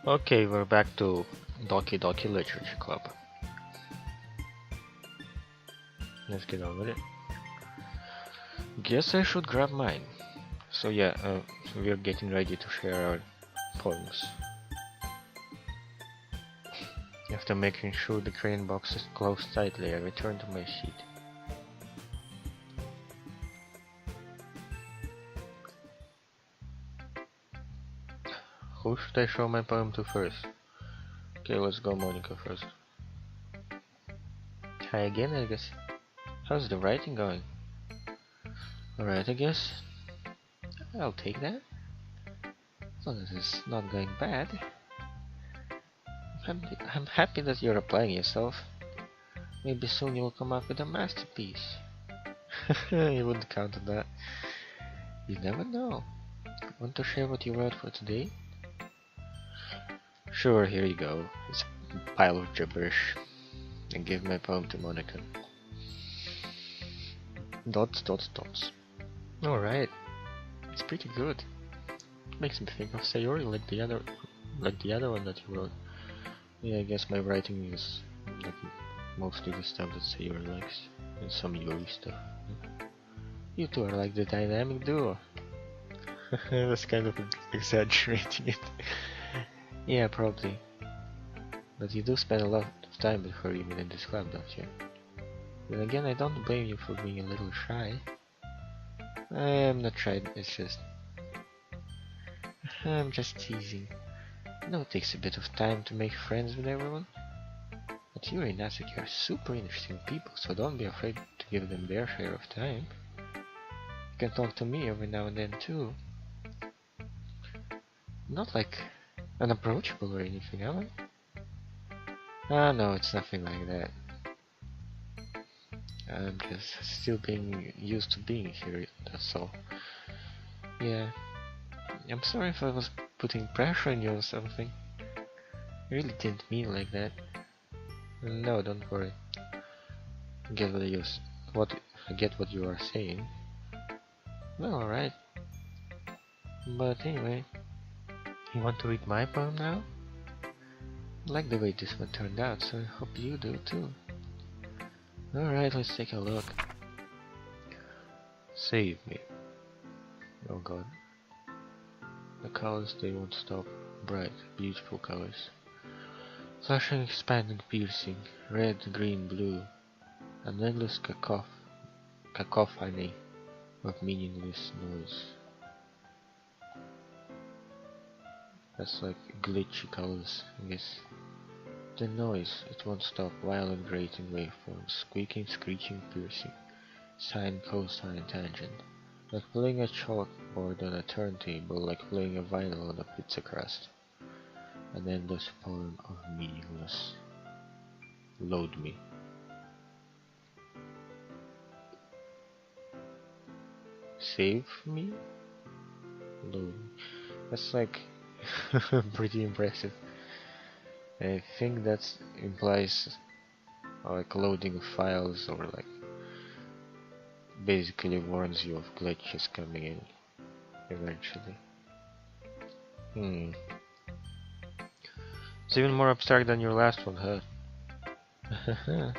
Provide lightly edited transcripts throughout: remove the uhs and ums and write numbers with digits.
Okay, we're back to Doki Doki Literature Club. Let's get on with it. Guess I should grab mine. So yeah, we're getting ready to share our poems. After making sure the crane box is closed tightly, I return to my seat. Who should I show my poem to first? Okay, let's go Monica first. Hi again, I guess. How's the writing going? Alright, I guess. I'll take that. As long as it's not going bad. I'm happy that you're applying yourself. Maybe soon you'll come up with a masterpiece. You wouldn't count on that. You never know. Want to share what you wrote for today? Sure, here you go. It's a pile of gibberish. And give my poem to Monica. Dots, dots, dots. Alright. It's pretty good. Makes me think of Sayori like the other one that you wrote. Yeah, I guess my writing is like mostly the stuff that Sayori likes. And some Yuri stuff. You two are like the dynamic duo. That's kind of exaggerating it. Yeah, probably. But you do spend a lot of time with her even in this club, don't you? Then again, I don't blame you for being a little shy. I am not shy, it's just... I'm just teasing. I know it takes a bit of time to make friends with everyone. But Yuri and Natsuki are super interesting people, so don't be afraid to give them their share of time. You can talk to me every now and then too. Not like unapproachable or anything, am I? Ah, no, it's nothing like that. I'm just still being used to being here, that's all. Yeah, I'm sorry if I was putting pressure on you or something. I really didn't mean like that. No, don't worry. I get what you are saying. Well, alright. But anyway, you want to read my poem now? I like the way this one turned out, so I hope you do too. Alright, let's take a look. Save me. Oh god. The colors, they won't stop. Bright, beautiful colors. Flashing, expanding, piercing. Red, green, blue. An endless cacophony of meaningless noise. That's like glitchy colors, I guess. The noise, it won't stop. Violent, grating waveforms. Squeaking, screeching, piercing. Sine, cosine, tangent. Like playing a chalkboard on a turntable, like playing a vinyl on a pizza crust. An endless poem of meaningless. Load me. Save me? Load me. That's like pretty impressive. I think that implies like loading files or like basically warns you of glitches coming in eventually. It's even more abstract than your last one, huh? I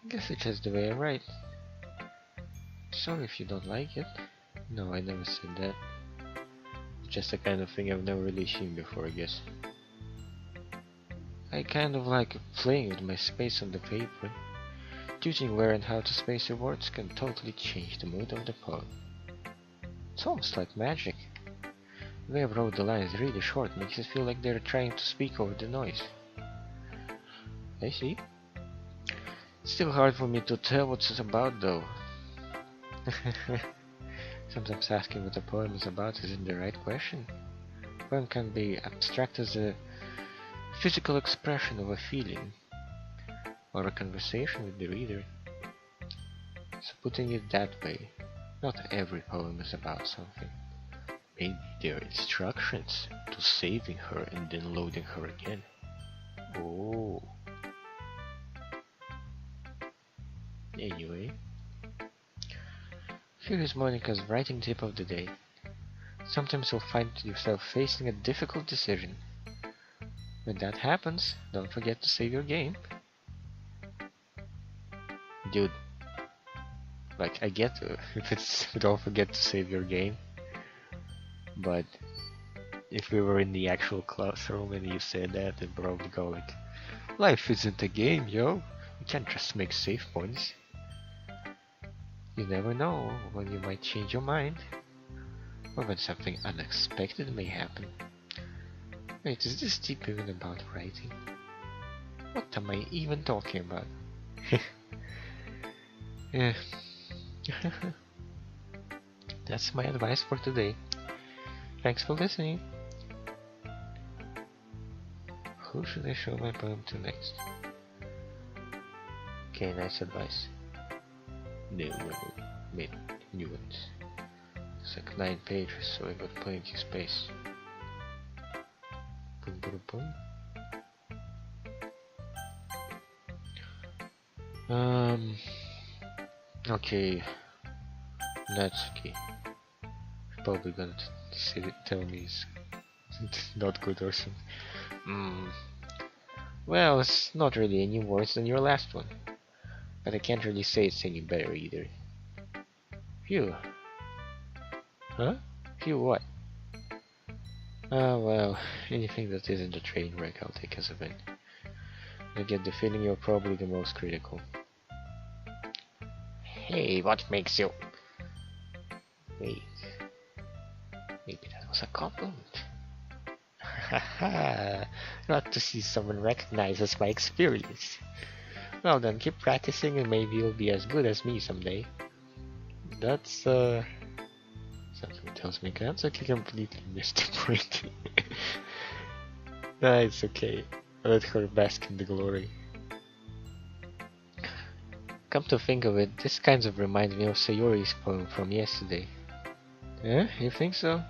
guess it's just the way I write. Sorry if you don't like it. No, I never said that. It's just the kind of thing I've never really seen before, I guess. I kind of like playing with my space on the paper. Choosing where and how to space your words can totally change the mood of the poem. It's almost like magic. The way I wrote the lines really short makes it feel like they're trying to speak over the noise. I see. It's still hard for me to tell what it's about though. Sometimes asking what a poem is about isn't the right question. A poem can be abstract as a physical expression of a feeling, or a conversation with the reader. So putting it that way, not every poem is about something. Maybe they're instructions to saving her and then loading her again. Oh. Anyway, here is Monica's writing tip of the day. Sometimes you'll find yourself facing a difficult decision. When that happens, don't forget to save your game. Dude, like, I get if it's don't forget to save your game, but if we were in the actual classroom and you said that, they'd probably go like, life isn't a game, yo. You can't just make save points. You never know when you might change your mind, or when something unexpected may happen. Wait, is this deep even about writing? What am I even talking about? Yeah. That's my advice for today. Thanks for listening. Who should I show my poem to next? Okay, nice advice. No, new ones. It's like 9 pages, so I got plenty of space. Boom, boom, boom. Okay, Natsuki. Probably gonna tell me it's not good or something. Well, it's not really any worse than your last one, but I can't really say it's any better either. Phew. Huh? Phew what? Well, anything that isn't a train wreck I'll take as a win. I get the feeling you're probably the most critical. Hey, what makes you... Wait. Maybe that was a compliment. Haha, glad to see someone recognizes my experience. Well then, keep practicing and maybe you'll be as good as me someday. That's, something tells me Kansuki completely missed the point. Nah, it's okay. Let her bask in the glory. Come to think of it, this kind of reminds me of Sayori's poem from yesterday. Eh? You think so?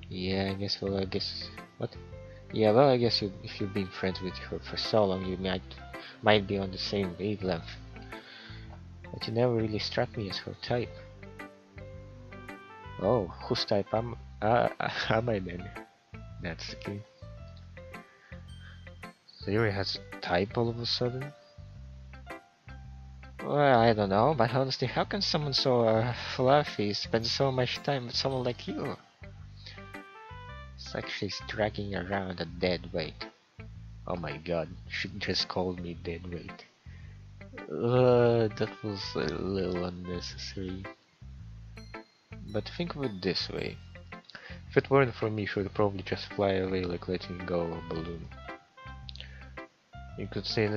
Yeah, I guess, what? Yeah, well, I guess if you've been friends with her for so long, you might be on the same wavelength. But you never really struck me as her type. Oh, whose type am I then? That's the key. Sayori has a type all of a sudden? Well, I don't know, but honestly, how can someone so fluffy spend so much time with someone like you? It's like she's dragging around a dead weight. Oh my god, she just called me dead weight. That was a little unnecessary. But think of it this way. If it weren't for me, she would probably just fly away like letting go of a balloon. You could say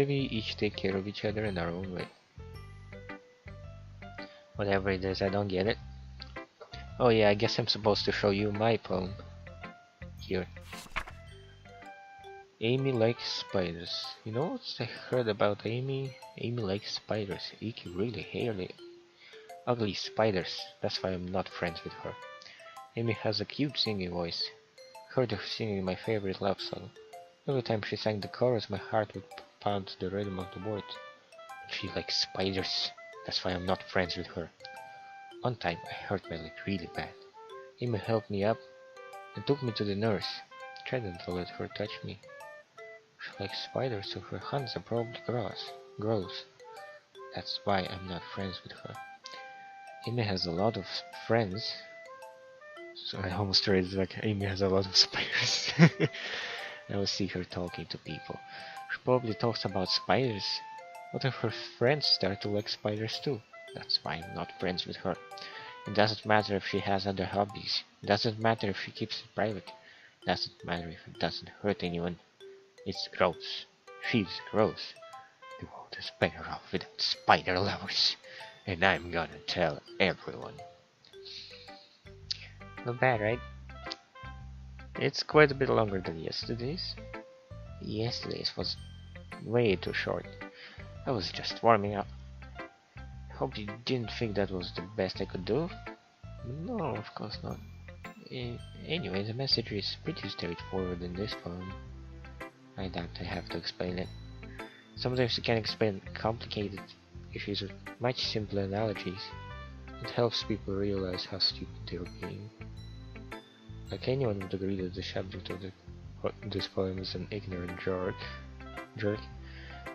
we each take care of each other in our own way. Whatever it is, I don't get it. Oh yeah, I guess I'm supposed to show you my poem. Here. Amy likes spiders. You know what I heard about Amy? Amy likes spiders. Icky, really hairy, ugly spiders. That's why I'm not friends with her. Amy has a cute singing voice. Heard her singing my favorite love song. Every time she sang the chorus, my heart would pound to the rhythm of the words. She likes spiders. That's why I'm not friends with her. One time, I hurt my leg really bad. Amy helped me up and took me to the nurse. Tried not to let her touch me. She likes spiders, so her hands are probably gross. That's why I'm not friends with her. Amy has a lot of friends. So I almost read it like Amy has a lot of spiders. I will see her talking to people. She probably talks about spiders. What if her friends start to like spiders too? That's why I'm not friends with her. It doesn't matter if she has other hobbies. It doesn't matter if she keeps it private. It doesn't matter if it doesn't hurt anyone. It's gross. She's gross. The world is better off without spider lovers. And I'm gonna tell everyone. Not bad, right? It's quite a bit longer than yesterday's. Yesterday's was way too short. I was just warming up. Hope you didn't think that was the best I could do. No, of course not. Anyway, the message is pretty straightforward in this poem. I doubt I have to explain it. Sometimes you can explain complicated issues with much simpler analogies. It helps people realize how stupid they're being. Like anyone would agree that the subject of the this poem is an ignorant jerk. Do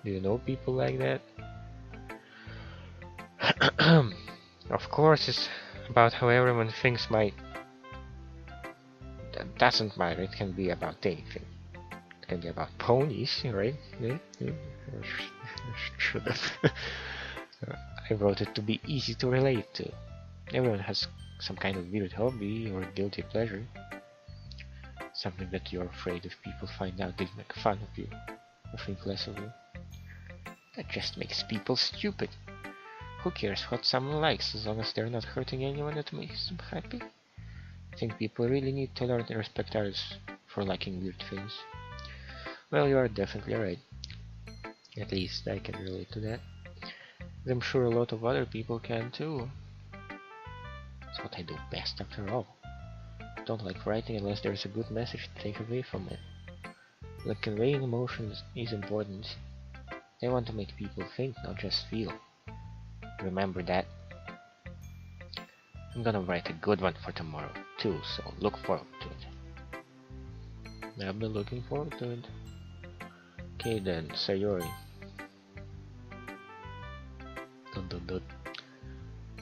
you know people like that? Of course, it's about how everyone thinks my... That doesn't matter, it can be about anything. It can be about ponies, right? Should have. I wrote it to be easy to relate to. Everyone has some kind of weird hobby or guilty pleasure. Something that you're afraid if people find out they make fun of you or think less of you. That just makes people stupid. Who cares what someone likes as long as they're not hurting anyone that makes them happy? I think people really need to learn to respect others for liking weird things. Well, you are definitely right. At least I can relate to that. And I'm sure a lot of other people can too. It's what I do best after all. I don't like writing unless there's a good message to take away from it. Like conveying emotions is important. I want to make people think, not just feel. Remember that. I'm gonna write a good one for tomorrow too, so look forward to it. I've been looking forward to it. Okay then, Sayori.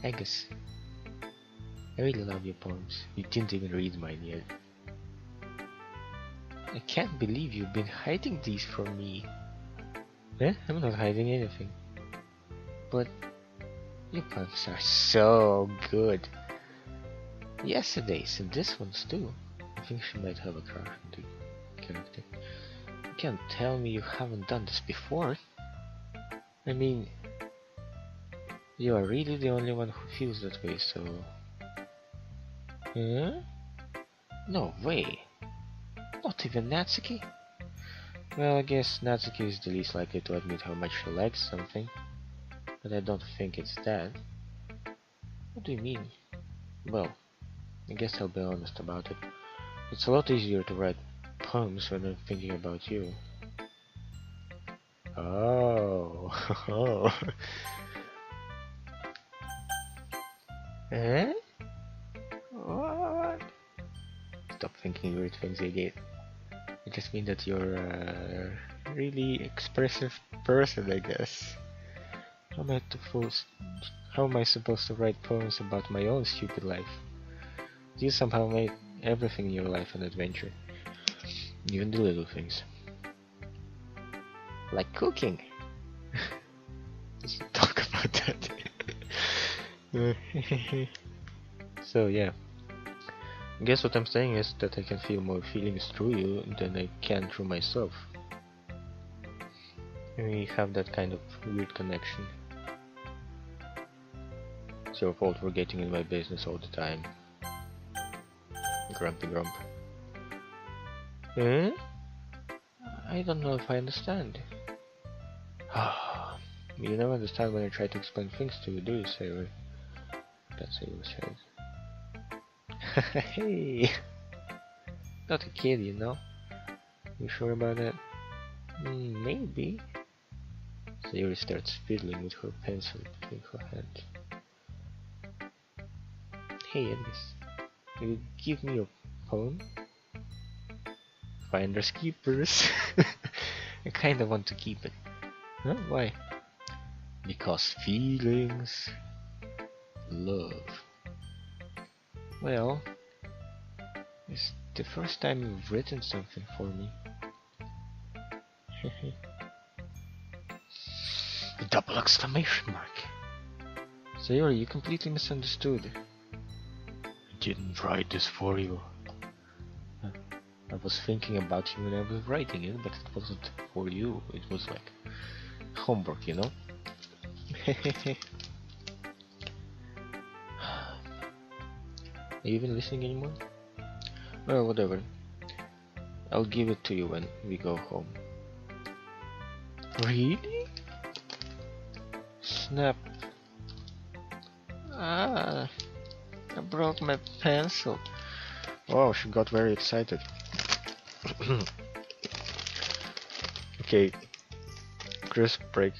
Agus, I really love your poems. You didn't even read mine yet. I can't believe you've been hiding these from me. Eh? I'm not hiding anything. But your poems are so good. Yesterday's and this one's too. I think she might have a crush on the character. You can't tell me you haven't done this before. I mean, you are really the only one who feels that way, so... Huh? No way. Not even Natsuki? Well, I guess Natsuki is the least likely to admit how much she likes something. But I don't think it's that. What do you mean? Well, I guess I'll be honest about it. It's a lot easier to write poems when I'm thinking about you. Oh. Eh? What? Stop thinking weird things, idiot. I just mean that you're a really expressive person, I guess. How am I supposed to write poems about my own stupid life? You somehow made everything in your life an adventure. Even the little things. Like cooking. Let's talk about that. So yeah. I guess what I'm saying is that I can feel more feelings through you than I can through myself. We have that kind of weird connection. It's your fault for getting in my business all the time. Grumpy grump. Eh? I don't know if I understand. You never understand when I try to explain things to you, do you, Sayori? That's what you said. Hey! Not a kid, you know? You sure about that? Maybe. Sayori starts fiddling with her pencil between her hands. Hey, Alice. Will you give me your poem? Finders keepers. I kinda want to keep it. Huh? Why? Because feelings... love. Well... it's the first time you've written something for me. A double exclamation mark. Sayori, you completely misunderstood. I didn't write this for you. I was thinking about you when I was writing it, but it wasn't for you. It was like homework, you know? Are you even listening anymore? Well, whatever. I'll give it to you when we go home. Really? Snap. I broke my pencil. Wow, she got very excited. Okay, crisp break.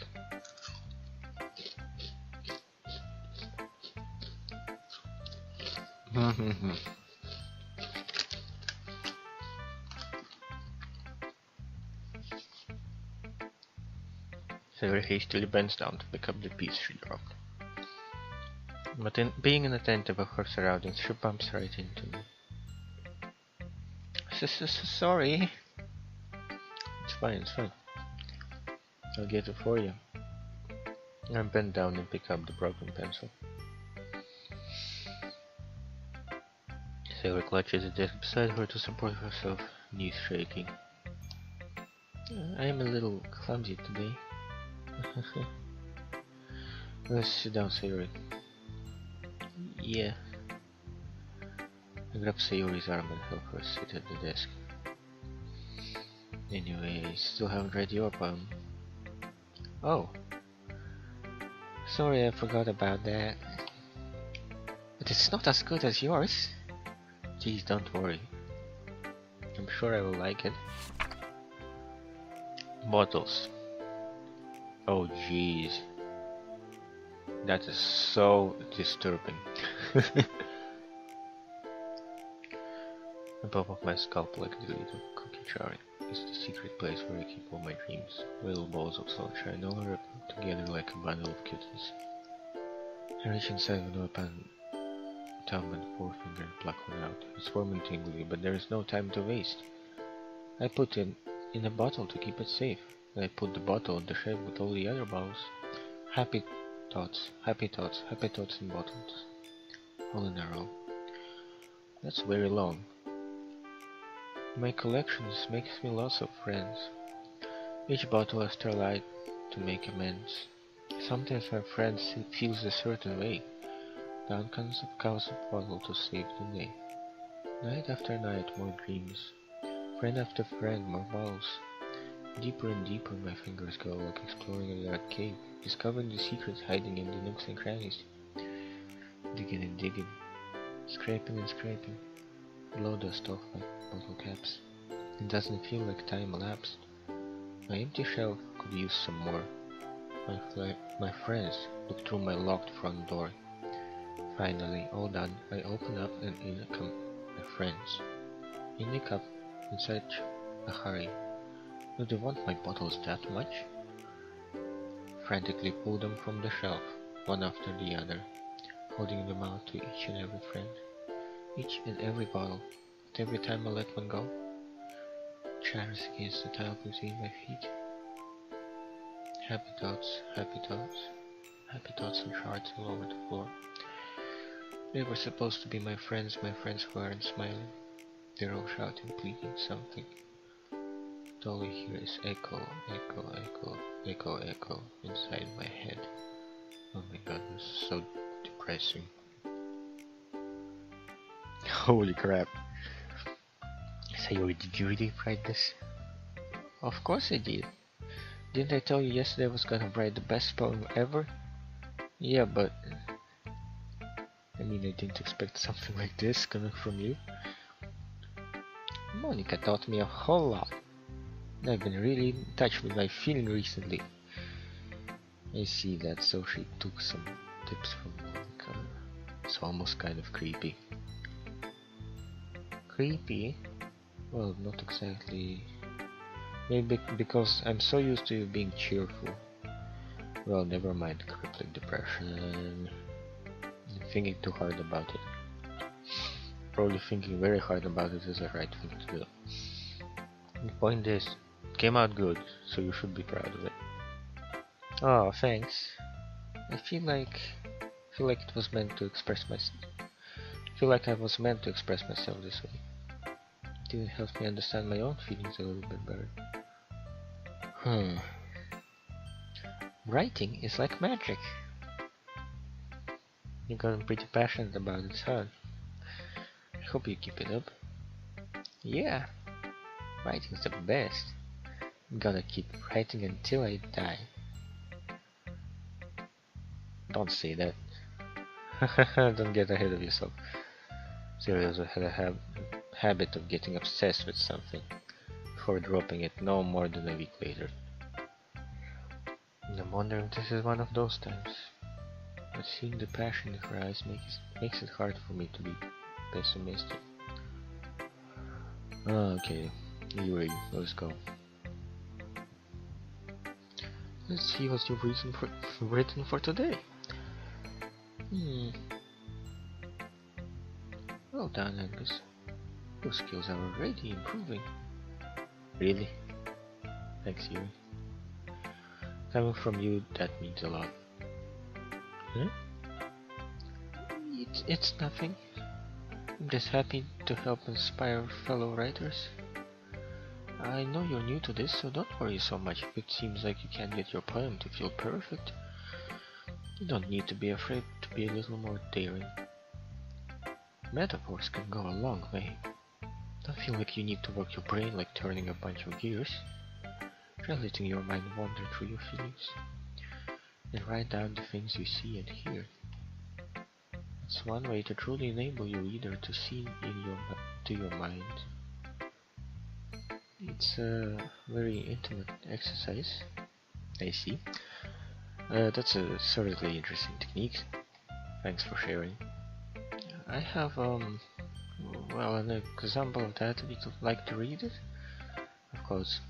Sayori hastily bends down to pick up the piece she dropped. But in being inattentive of her surroundings, she bumps right into me. Sorry. It's fine, it's fine. I'll get it for you. I bend down and pick up the broken pencil. Sayori clutches the desk beside her to support herself, knees shaking. I am a little clumsy today. Let's sit down, Sayori. Yeah. I grab Sayori's arm and help her sit at the desk. Anyway, I still haven't read your poem. Oh. Sorry, I forgot about that. But it's not as good as yours. Please don't worry. I'm sure I will like it. Bottles. Oh jeez. That is so disturbing. Above of my scalp like the little cookie jar is the secret place where I keep all my dreams. Little balls of sunshine all wrapped together like a bundle of kittens. I reach inside with my thumb and forefinger and pluck one out. It's warm and tingly, but there is no time to waste. I put it in a bottle to keep it safe. And I put the bottle on the shelf with all the other bottles. Happy thoughts, happy thoughts, happy thoughts in bottles. All in a row. That's very long. My collections makes me lots of friends. Each bottle I starlight to make amends. Sometimes my friend feels a certain way. Down comes a bottle to save the day. Night after night, more dreams. Friend after friend, more bottles. Deeper and deeper my fingers go, like exploring a dark cave, discovering the secrets hiding in the nooks and crannies. Digging and digging, scraping and scraping, blow dust off my bottle caps. It doesn't feel like time elapsed. My empty shelf could use some more. My friends look through my locked front door. Finally, all done, I open up and in come my friends. In they come in such a hurry. Do they want my bottles that much? Frantically pull them from the shelf, one after the other, holding them out to each and every friend, each and every bottle. But every time I let one go, it shatters against the tile between my feet. Happy thoughts, happy thoughts, happy thoughts and shards all over the floor. They were supposed to be my friends who aren't smiling. They're all shouting, pleading something. But all I hear is echo, echo, echo, echo, echo inside my head. Oh my god, this is so depressing. Holy crap. Sayori, did you really write this? Of course I did. Didn't I tell you yesterday I was gonna write the best poem ever? Yeah, but I mean, I didn't expect something like this coming from you. Monica taught me a whole lot. I've been really in touch with my feeling recently. I see that, so she took some tips from Monica. It's almost kind of creepy. Creepy? Well, not exactly. Maybe because I'm so used to you being cheerful. Well, never mind crippling depression. I'm thinking too hard about it. Probably thinking very hard about it is the right thing to do. The point is, it came out good, so you should be proud of it. Oh, thanks. I feel like it was meant to express myself. I feel like I was meant to express myself this way. It didn't help me understand my own feelings a little bit better. Writing is like magic. You're getting pretty passionate about it, huh? I hope you keep it up. Yeah, writing's the best. I'm gonna keep writing until I die. Don't say that. Don't get ahead of yourself. Seriously, had a habit of getting obsessed with something before dropping it no more than a week later. And I'm wondering if this is one of those times. But seeing the passion in her eyes makes it hard for me to be pessimistic. Okay, you ready? Let's go. Let's see what you've written for today. Well done, Angus. Your skills are already improving. Really? Thanks, Yuri. Coming from you, that means a lot. Huh? It's nothing. I'm just happy to help inspire fellow writers. I know you're new to this, so don't worry so much if it seems like you can't get your poem to feel perfect. You don't need to be afraid to be a little more daring. Metaphors can go a long way. Don't feel like you need to work your brain like turning a bunch of gears. Try letting your mind wander through your feelings. And write down the things you see and hear. It's one way to truly enable your reader to see to your mind. It's a very intimate exercise. I see. That's a certainly interesting technique. Thanks for sharing. I have well, an example of that. Would you like to read it? Of course.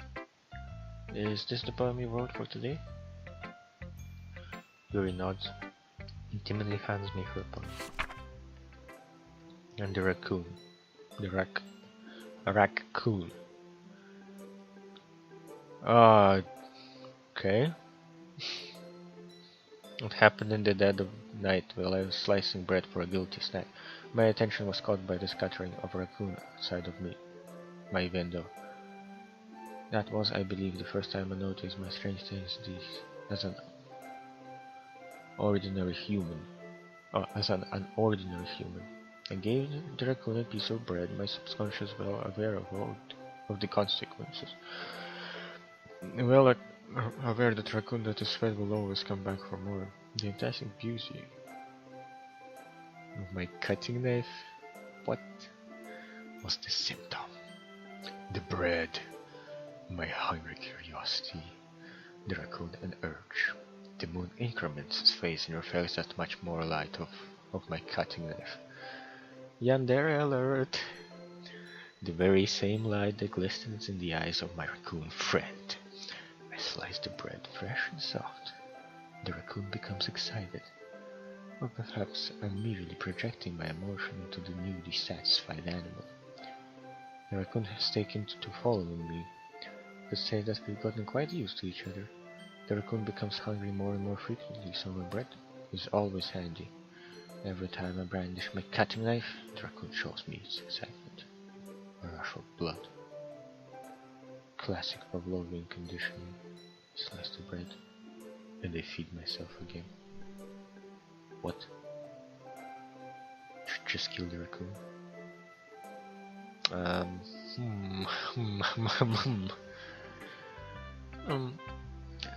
Is this the poem you wrote for today? Yuri nods and timidly hands me her poem. And the raccoon. Raccoon. Okay. It happened in the dead of night while I was slicing bread for a guilty snack. My attention was caught by the scattering of a raccoon outside of my window. That was, I believe, the first time I noticed my strange tendencies as an ordinary human. As an unordinary human. I gave the raccoon a piece of bread, my subconscious well aware of the consequences. Well aware that raccoon that is fed will always come back for more. The enticing beauty of my cutting knife. What was the symptom? The bread. My hungry curiosity. The raccoon an urge. The moon increments its face and reflects that much more light of my cutting knife. Yandere alert! The very same light that glistens in the eyes of my raccoon friend. I slice the bread fresh and soft. The raccoon becomes excited. Or perhaps I'm merely projecting my emotion into the newly satisfied animal. The raccoon has taken to following me. I could say that we've gotten quite used to each other. The raccoon becomes hungry more and more frequently, so my bread is always handy. Every time I brandish my cutting knife, the raccoon shows me its excitement. A rush of blood. Classic Pavlovian conditioning. I slice the bread, and I feed myself again. What? Should just kill the raccoon?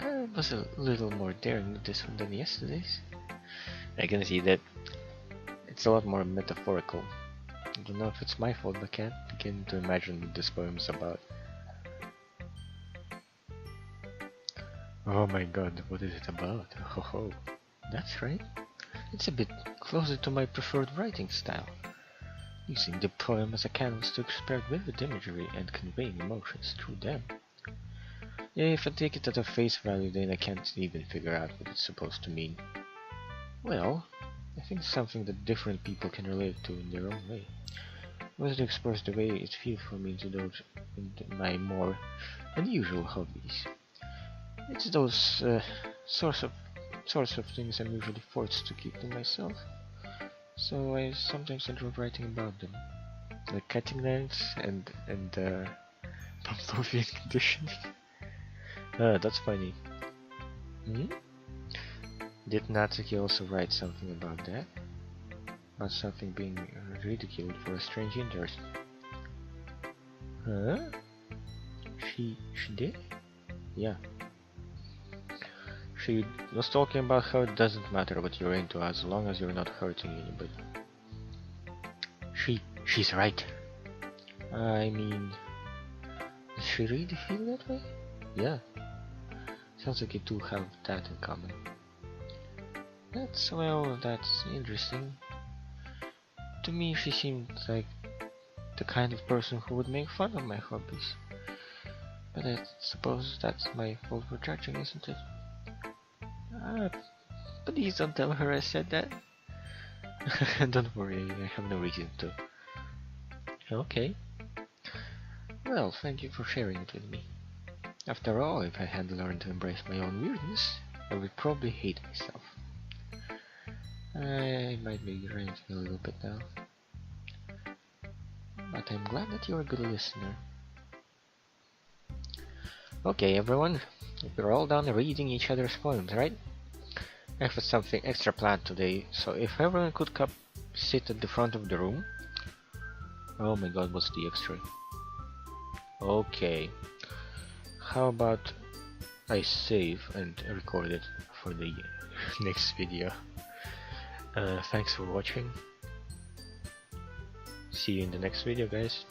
I was a little more daring with this one than yesterday's. I can see that it's a lot more metaphorical. I don't know if it's my fault, but I can't begin to imagine what this poem's about. Oh my god, what is it about? Ho, that's right. It's a bit closer to my preferred writing style. Using the poem as a canvas to express vivid imagery and conveying emotions through them. Yeah, if I take it at a face value, then I can't even figure out what it's supposed to mean. Well, I think it's something that different people can relate to in their own way. I was to express the way it feels for me into my more unusual hobbies. It's those sorts of things I'm usually forced to keep to myself. So I sometimes enjoy writing about them, like cutting knives and Pavlovian conditioning. That's funny. Did Natsuki also write something about that? About something being ridiculed for a strange interest? Huh? She did? Yeah. She was talking about how it doesn't matter what you're into as long as you're not hurting anybody. She's right. I mean, does she really feel that way? Yeah. Sounds like you two have that in common. That's interesting. To me, she seemed like the kind of person who would make fun of my hobbies. But I suppose that's my fault for judging, isn't it? Ah, please don't tell her I said that. Don't worry, I have no reason to. Okay. Well, thank you for sharing it with me. After all, if I had learned to embrace my own weirdness, I would probably hate myself. I might be ranting a little bit now, but I'm glad that you're a good listener. Okay, everyone, we're all done reading each other's poems, right? I have something extra planned today, so if everyone could come sit at the front of the room. Oh my god, what's the extra? Okay, how about I save and record it for the next video. Thanks for watching. See you in the next video, guys.